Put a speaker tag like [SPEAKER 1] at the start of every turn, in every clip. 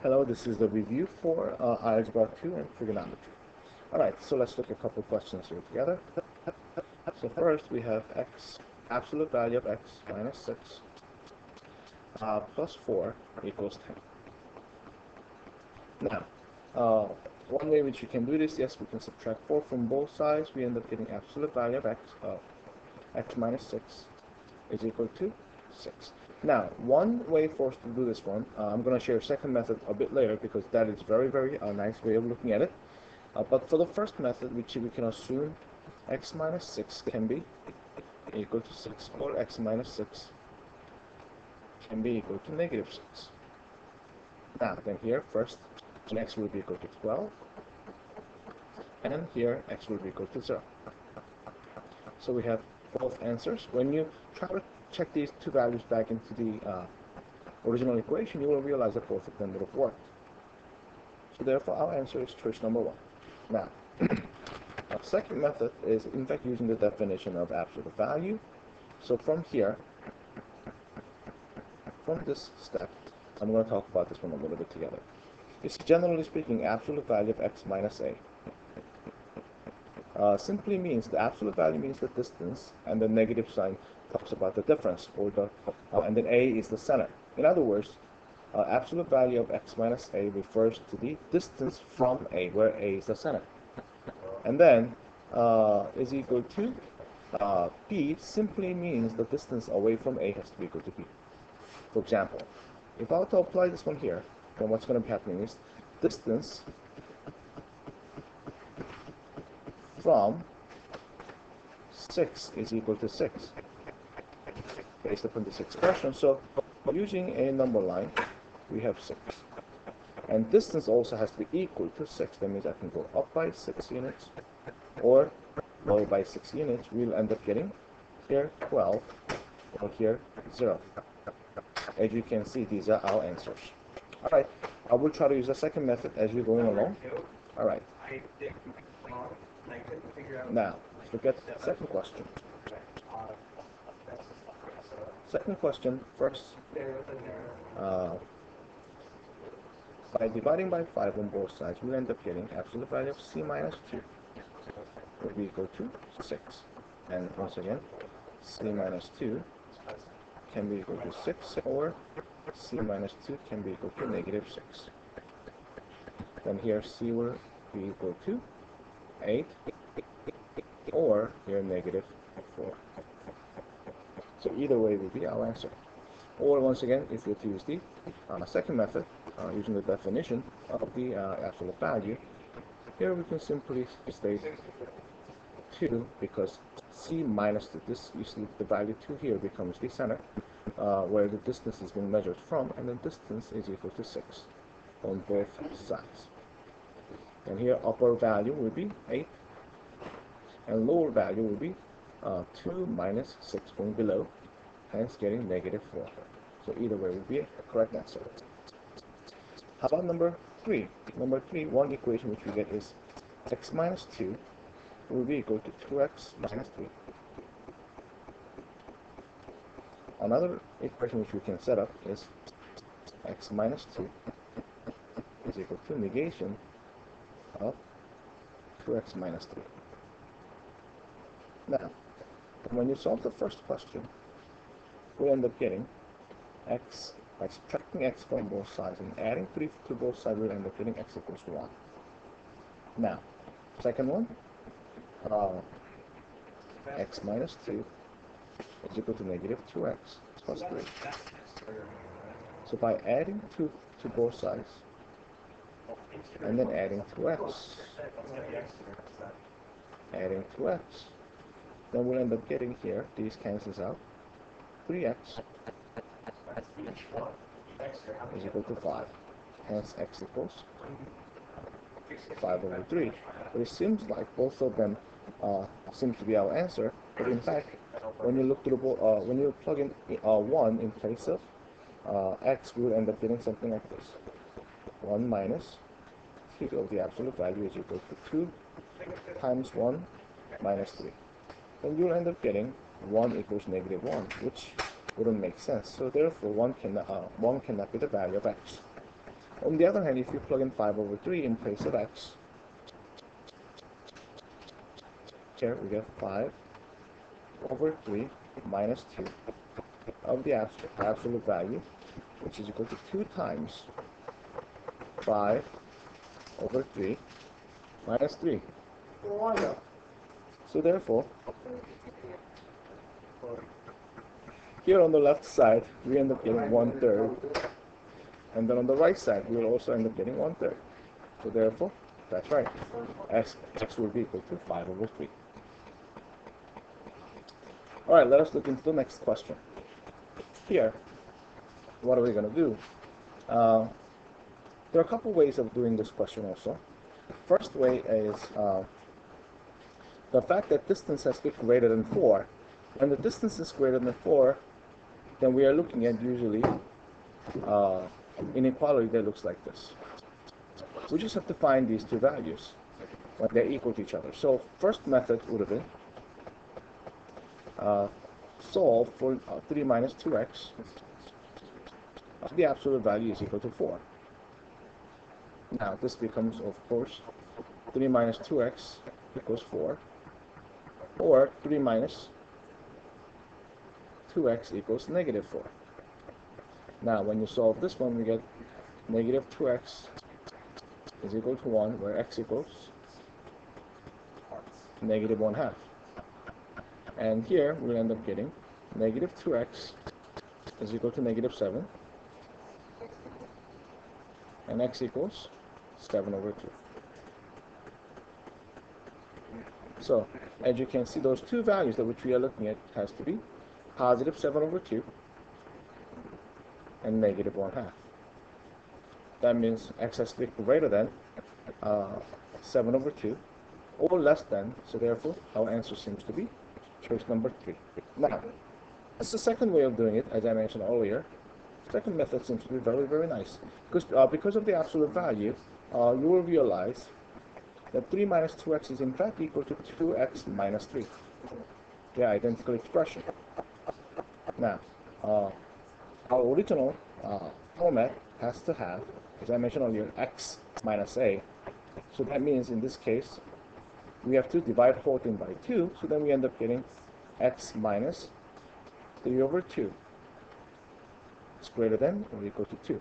[SPEAKER 1] Hello, this is the review for Algebra 2 and Trigonometry. Alright, so let's look at a couple of questions here together. So first we have x, absolute value of x minus 6 plus 4 equals 10. Now, one way in which we can do this, yes, we can subtract 4 from both sides. We end up getting absolute value of x minus 6 is equal to 6. Now, one way for us to do this one, I'm going to share a second method a bit later because that is very nice way of looking at it. But for the first method, which we can assume x minus 6 can be equal to 6, or x minus 6 can be equal to negative 6. Now, then here, first, x will be equal to 12, and here, x will be equal to 0. So we have both answers. When you try to check these two values back into the original equation, you will realize that both of them would have worked. So therefore, our answer is choice number 1. Now, our second method is, in fact, using the definition of absolute value. So from here, from this step, I'm going to talk about this one a little bit together. It's generally speaking absolute value of x minus a. Simply means the absolute value means the distance, and the negative sign talks about the difference, or the and then a is the center. In other words, absolute value of x minus a refers to the distance from a, where a is the center. And then is equal to b simply means the distance away from a has to be equal to b. For example, if I were to apply this one here, then what's going to be happening is distance from 6 is equal to 6 based upon this expression. So using a number line, we have 6. And distance also has to be equal to 6. That means I can go up by 6 units or lower by 6 units. We'll end up getting here 12 or here 0. As you can see, these are our answers. Alright, I will try to use the second method as we're going along. Alright. Now, let's look at the second question. Second question, first, by dividing by 5 on both sides, we'll end up getting absolute value of c minus 2 will be equal to 6. And once again, c minus 2 can be equal to 6, or c minus 2 can be equal to negative 6. Then here c will be equal to 8, or here negative 4. So either way will be our answer. Or once again, if we were to use the second method, using the definition of the absolute value, here we can simply state 2, because c minus this, you see the value 2 here becomes the center, where the distance is being measured from, and the distance is equal to 6 on both sides. And here upper value will be 8, and lower value will be 2 minus 6 going below, hence getting negative 4. So either way will be a correct answer. How about number 3? Number 3, one equation which we get is x minus 2 will be equal to 2x minus 3. Another equation which we can set up is x minus 2 is equal to negation of 2x minus 3. Now, when you solve the first question, we end up getting x, by subtracting x from both sides and adding 3 to both sides, we'll end up getting x equals to 1. Now, second one, x minus 2 is equal to negative 2x plus 3. So by adding 2 to both sides, and then adding 2x, then we'll end up getting here, these cancels out, 3x is equal to 5. Hence x equals 5 over 3. But it seems like both of them seem to be our answer. But in fact, when you look to the when you plug in 1 in place of x, we will end up getting something like this: 1 minus 3 of the absolute value is equal to 2 times 1 minus 3. Then you'll end up getting 1 equals negative 1, which wouldn't make sense. So therefore, 1 cannot be the value of x. On the other hand, if you plug in 5 over 3 in place of x, here we get 5 over 3 minus 2 of the absolute value, which is equal to 2 times 5 over 3 minus 3. So therefore, here on the left side, we end up getting 1/3. And then on the right side, we will also end up getting 1/3. So therefore, that's right. X will be equal to 5 over 3. All right, let us look into the next question. Here, what are we going to do? There are a couple ways of doing this question also. First way is the fact that distance has to be greater than 4. When the distance is greater than 4, then we are looking at usually inequality that looks like this. We just have to find these two values when they're equal to each other. So first method would have been solve for 3 minus 2x. The absolute value is equal to 4. Now this becomes, of course, 3 minus 2x equals 4, or 3 minus 2x equals negative 4. Now when you solve this one, we get negative 2x is equal to 1, where x equals negative 1/2. And here we'll end up getting negative 2x is equal to negative 7, and x equals 7 over 2. So as you can see, those two values that which we are looking at has to be positive 7 over 2 and negative 1/2. That means x has to be greater than 7 over 2 or less than, so therefore our answer seems to be choice number 3. Now, this is the second way of doing it, as I mentioned earlier. Second method seems to be very, very nice. Because of the absolute value, you will realize that 3 minus 2x is in fact equal to 2x minus 3. The identical expression. Now, our original format has to have, as I mentioned earlier, x minus a. So that means in this case, we have to divide the whole thing by 2, so then we end up getting x minus 3 over 2 is greater than or equal to 2.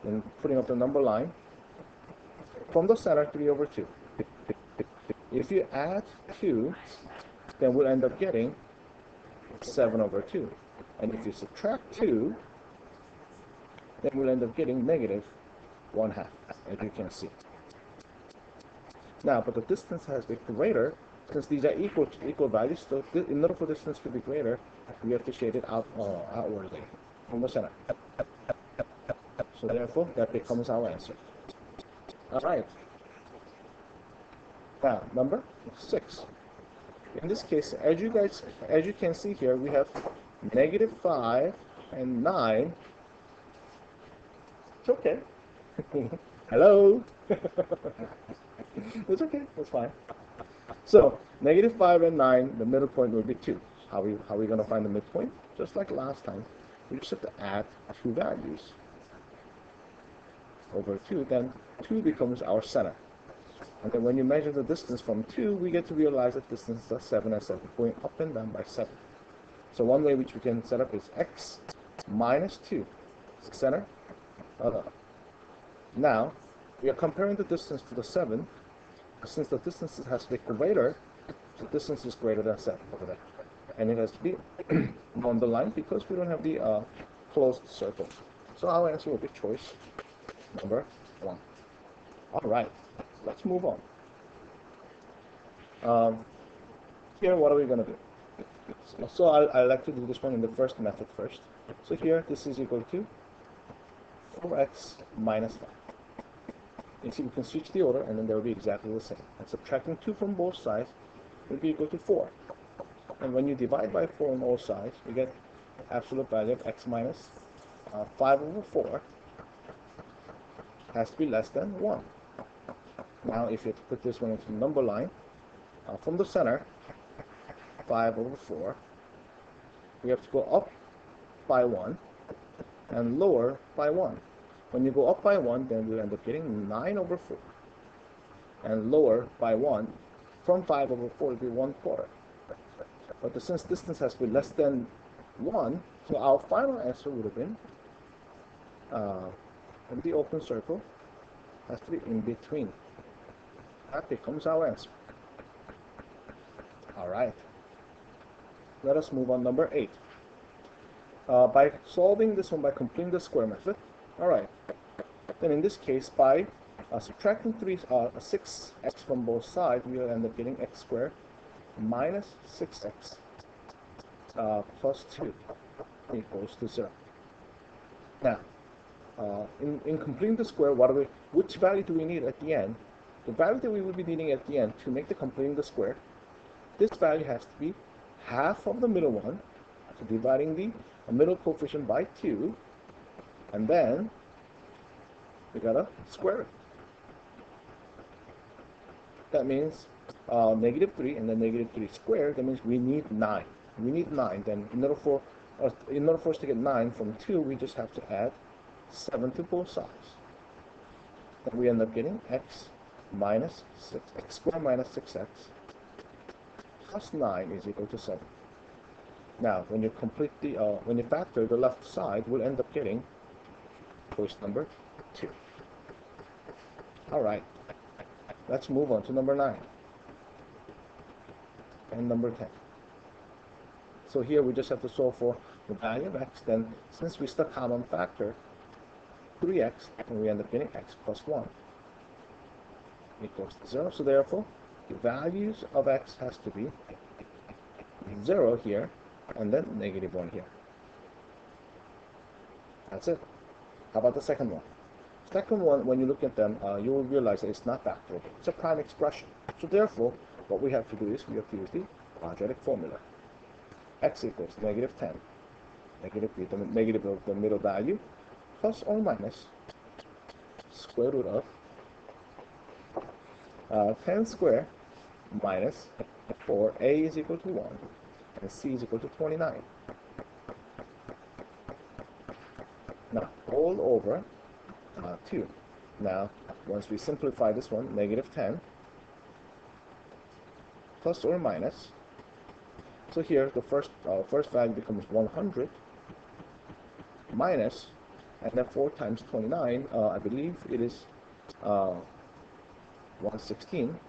[SPEAKER 1] Then putting up the number line, from the center, 3 over 2. If you add 2, then we'll end up getting 7 over 2. And if you subtract 2, then we'll end up getting negative 1/2, as you can see. Now, but the distance has to be greater, since these are equal values, so in order for distance to be greater, we have to shade it outwardly from the center. So therefore, that becomes our answer. All right. Now, number 6. In this case, as you can see here, we have negative 5 and 9. It's okay. Hello. It's okay. It's fine. So negative 5 and 9, the middle point will be 2. How are we going to find the midpoint? Just like last time, we just have to add two values over 2. Then 2 becomes our center. And then when you measure the distance from 2, we get to realize that distance is 7 and 7, going up and down by 7. So one way which we can set up is x minus 2, center. Now, we are comparing the distance to the 7. Since the distance has to be greater, the distance is greater than 7 over there. And it has to be on the line because we don't have the closed circle. So our answer will be choice number 1. All right, let's move on. Here, what are we going to do? So I like to do this one in the first method first. So here, this is equal to 4x minus 5. You see, we can switch the order, and then they will be exactly the same. And subtracting 2 from both sides will be equal to 4. And when you divide by 4 on all sides, you get absolute value of x minus 5 over 4 has to be less than 1. Now, if you put this one into the number line, from the center, 5 over 4, we have to go up by 1 and lower by 1. When you go up by 1, then we'll end up getting 9 over 4. And lower by 1, from 5 over 4 will be 1/4. But since distance has to be less than 1, so our final answer would have been, in the open circle, has to be in between. That becomes our answer. Alright. Let us move on number 8. By solving this one by completing the square method, alright, then in this case, by subtracting 6x from both sides, we'll end up getting x squared minus 6x plus 2 equals to 0. Now, in completing the square, which value do we need at the end? The value that we will be needing at the end to make the completing the square, this value has to be half of the middle one, so dividing the middle coefficient by 2, and then we gotta square it. That means -3 and then -3 squared. That means we need 9. We need 9. Then in order for us to get 9 from 2, we just have to add 7 to both sides. Then we end up getting x squared minus 6x plus 9 is equal to 7. Now, when you factor the left side, we'll end up getting choice number 2. All right. Let's move on to number 9 and number 10. So here we just have to solve for the value of x. Then, since we stuck common factor 3x, and we end up getting x plus 1 equals to 0. So therefore, the values of x has to be 0 here, and then -1 here. That's it. How about the second one? Second one, when you look at them, you will realize that it's not factorable. It's a prime expression. So therefore, what we have to do is we have to use the quadratic formula. X equals -10, negative of the middle value, plus or minus square root of 10 squared minus 4a is equal to 1, and c is equal to 29. Now, all over 2. Now, once we simplify this one, -10 plus or minus. So here, the first value becomes 100 minus, and then 4 times 29, I believe it is 116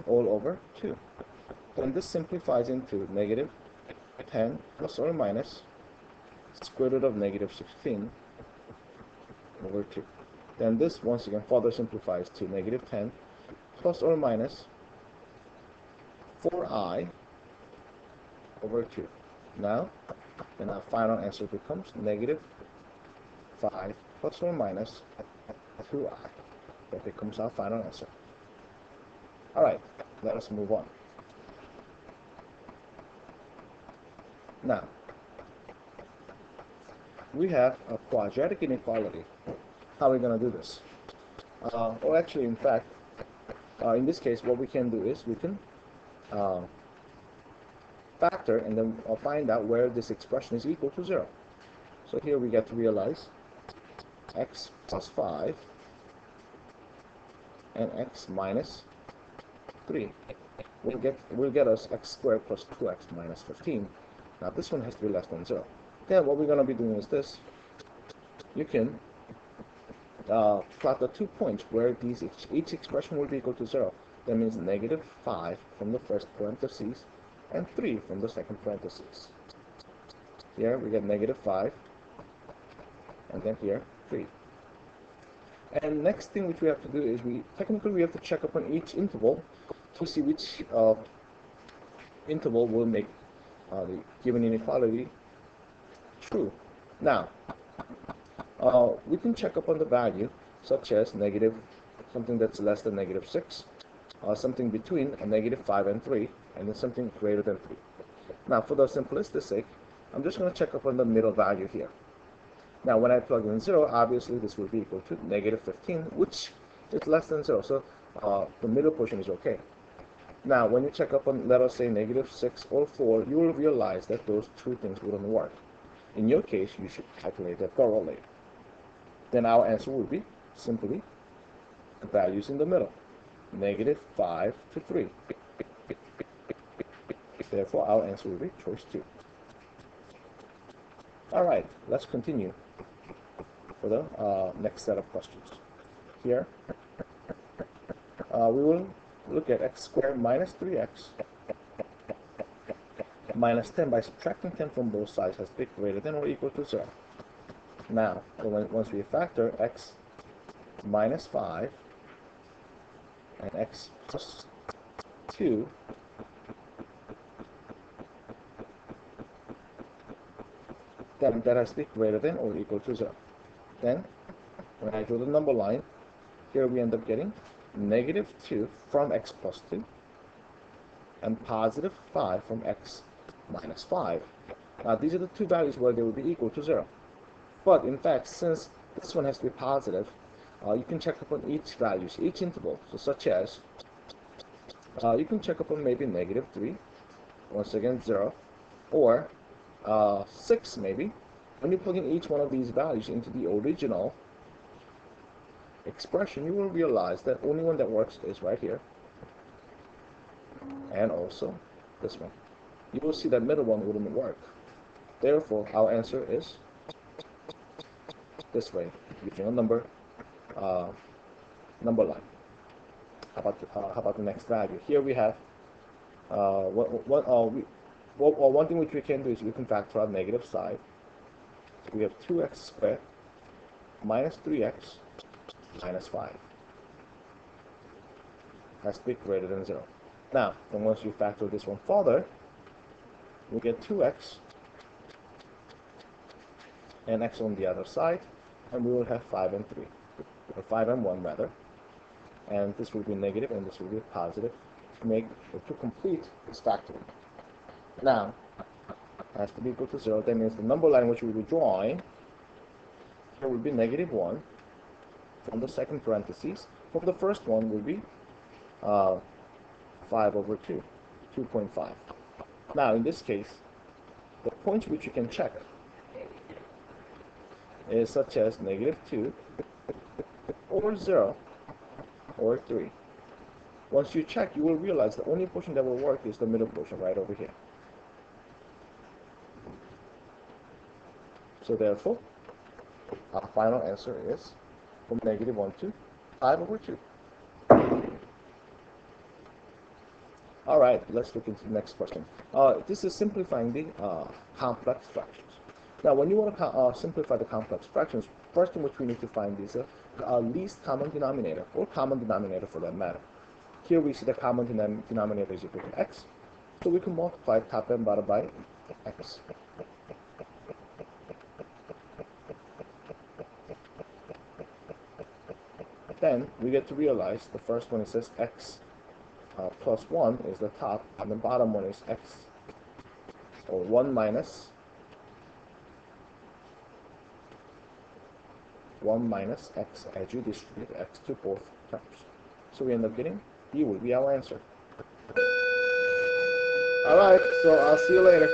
[SPEAKER 1] all over 2. Then this simplifies into -10 plus or minus square root of -16 over 2. Then this once again further simplifies to -10 plus or minus 4i over 2. Now, then our final answer becomes -5 plus or minus 2i. That becomes our final answer. Alright, let us move on. Now, we have a quadratic inequality. How are we going to do this? Or actually, in fact, in this case, what we can do is we can factor and then find out where this expression is equal to 0. So here we get to realize x plus 5 and x minus 3 will get us x squared plus 2x minus 15. Now this one has to be less than 0. Then what we're going to be doing is this. You can plot the 2 points where each expression will be equal to 0. That means -5 from the first parentheses and 3 from the second parentheses. Here we get -5, and then here 3. And next thing which we have to do is we have to check upon each interval to see which interval will make the given inequality true. Now, we can check upon the value such as something that's less than -6, something between a -5 and 3, and then something greater than 3. Now, for the simplicity sake, I'm just going to check upon the middle value here. Now, when I plug in 0, obviously this will be equal to -15, which is less than 0, so the middle portion is okay. Now, when you check up on, let us say, -6 or 4, you will realize that those two things wouldn't work. In your case, you should calculate that thoroughly. Then our answer would be simply the values in the middle, -5 to 3. Therefore, our answer would be choice 2. All right, let's continue for the next set of questions. Here, we will look at x squared minus 3x minus 10 by subtracting 10 from both sides has to be greater than or equal to 0. Now, once we factor x minus 5 and x plus 2, then that has to be greater than or equal to 0. Then, when I draw the number line, here we end up getting -2 from x plus 2 and +5 from x minus 5. Now, these are the two values where they will be equal to 0. But, in fact, since this one has to be positive, you can check upon each values, each interval. So, such as, you can check upon maybe -3, once again 0, or 6 maybe. When you plug in each one of these values into the original expression, you will realize that only one that works is right here, and also this one. You will see that middle one wouldn't work. Therefore, our answer is this way, using a number line. How about the next value? Here we have one thing which we can do is we can factor out negative side. So we have 2x squared minus 3x minus 5 has to be greater than 0. Now, and once you factor this one further, we get 2x and x on the other side, and we will have 5 and 3, or 5 and 1 rather, and this will be negative and this will be positive to complete this factoring. Now, has to be equal to 0. That means the number line which we will be drawing here will be -1 from the second parentheses. From the first one will be 5 over 2, 2.5. Now, in this case, the points which you can check is such as -2 or 0 or 3. Once you check, you will realize the only portion that will work is the middle portion right over here. So therefore, our final answer is from -1 to 5 over 2. All right, let's look into the next question. This is simplifying the complex fractions. Now, when you want to simplify the complex fractions, first thing which we need to find is a least common denominator, or common denominator for that matter. Here we see the common denominator is equal to x, so we can multiply top and bottom by x. Then we get to realize the first one, it says x plus 1 is the top, and the bottom one is x, or 1 minus x as you distribute x to both terms. So we end up getting D will be our answer. Alright, so I'll see you later.